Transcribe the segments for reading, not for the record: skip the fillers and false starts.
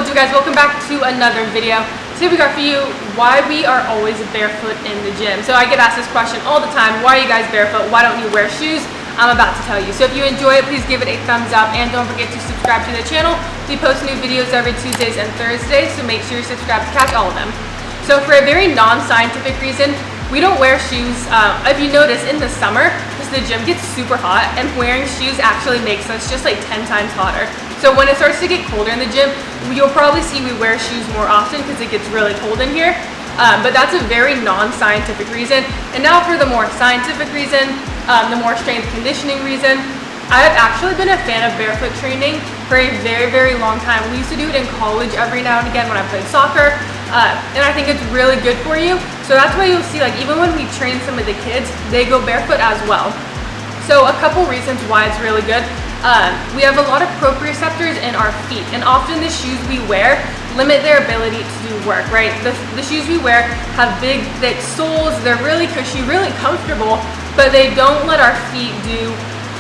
What's up guys, welcome back to another video. Today we got for you why we are always barefoot in the gym. So I get asked this question all the time, why are you guys barefoot? Why don't you wear shoes? I'm about to tell you. So if you enjoy it, please give it a thumbs up and don't forget to subscribe to the channel. We post new videos every Tuesdays and Thursdays, so make sure you're subscribed to catch all of them. So for a very non-scientific reason, we don't wear shoes. If you notice, in the summer, because the gym gets super hot, and wearing shoes actually makes us just like 10 times hotter. So when it starts to get colder in the gym, you'll probably see we wear shoes more often because it gets really cold in here. But that's a very non-scientific reason. And now for the more scientific reason, the more strength conditioning reason. I've actually been a fan of barefoot training for a very, very long time. We used to do it in college every now and again when I played soccer. And I think it's really good for you. So that's why you'll see, like, even when we train some of the kids, they go barefoot as well. So a couple reasons why it's really good. We have a lot of proprioceptors in our feet, and often the shoes we wear limit their ability to do work, right? The shoes we wear have big, thick soles. They're really cushy, really comfortable, but they don't let our feet do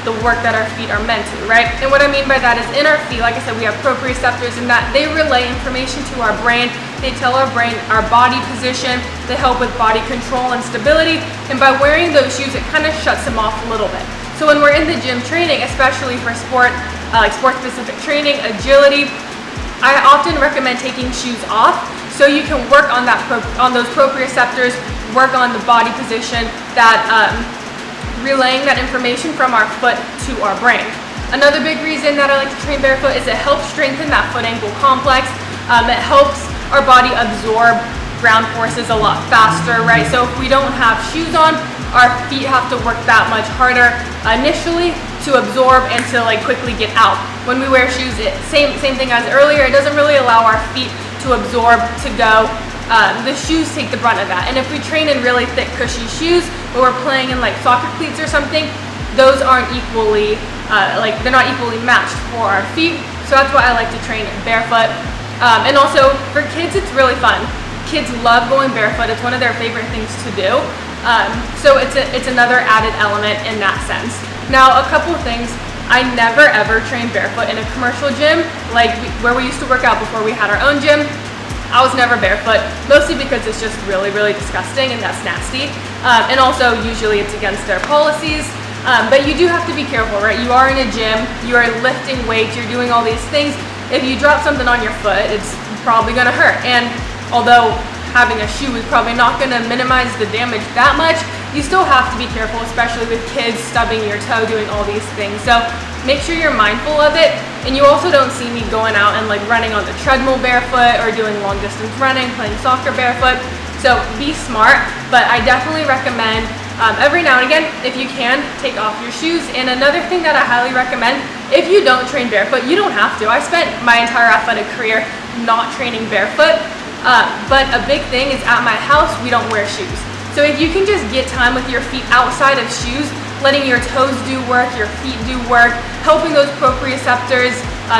the work that our feet are meant to, right? And what I mean by that is in our feet, like I said, we have proprioceptors, and that they relay information to our brain. They tell our brain our body position. They help with body control and stability. And by wearing those shoes, it kind of shuts them off a little bit. So when we're in the gym training, especially for sport, like sport-specific training, agility, I often recommend taking shoes off so you can work on on those proprioceptors, work on the body position, that relaying that information from our foot to our brain. Another big reason that I like to train barefoot is it helps strengthen that foot-ankle complex. It helps our body absorb ground forces a lot faster, right? So if we don't have shoes on, our feet have to work that much harder initially to absorb and to like quickly get out. When we wear shoes, same thing as earlier, it doesn't really allow our feet to absorb, to go. The shoes take the brunt of that. And if we train in really thick, cushy shoes, or we're playing in like soccer cleats or something, those aren't equally, they're not equally matched for our feet. So that's why I like to train barefoot. And also for kids, it's really fun. Kids love going barefoot. It's one of their favorite things to do. So it's another added element in that sense. Now, a couple of things. I never ever trained barefoot in a commercial gym, like where we used to work out before we had our own gym. I was never barefoot, mostly because it's just really, really disgusting and that's nasty. And also, usually it's against their policies. But you do have to be careful, right? You are in a gym, you are lifting weights, you're doing all these things. If you drop something on your foot, it's probably gonna hurt. And although having a shoe is probably not gonna minimize the damage that much, you still have to be careful, especially with kids stubbing your toe, doing all these things. So make sure you're mindful of it. And you also don't see me going out and like running on the treadmill barefoot or doing long distance running, playing soccer barefoot. So be smart, but I definitely recommend every now and again, if you can, take off your shoes. And another thing that I highly recommend, if you don't train barefoot, you don't have to. I spent my entire athletic career not training barefoot, but a big thing is at my house, we don't wear shoes. So if you can just get time with your feet outside of shoes, letting your toes do work, your feet do work, helping those proprioceptors,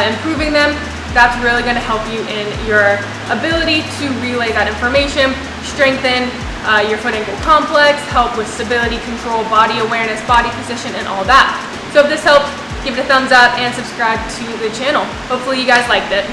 improving them, that's really gonna help you in your ability to relay that information, strengthen your foot-ankle complex, help with stability, control, body awareness, body position, and all that. So if this helped, give it a thumbs up and subscribe to the channel. Hopefully you guys liked it.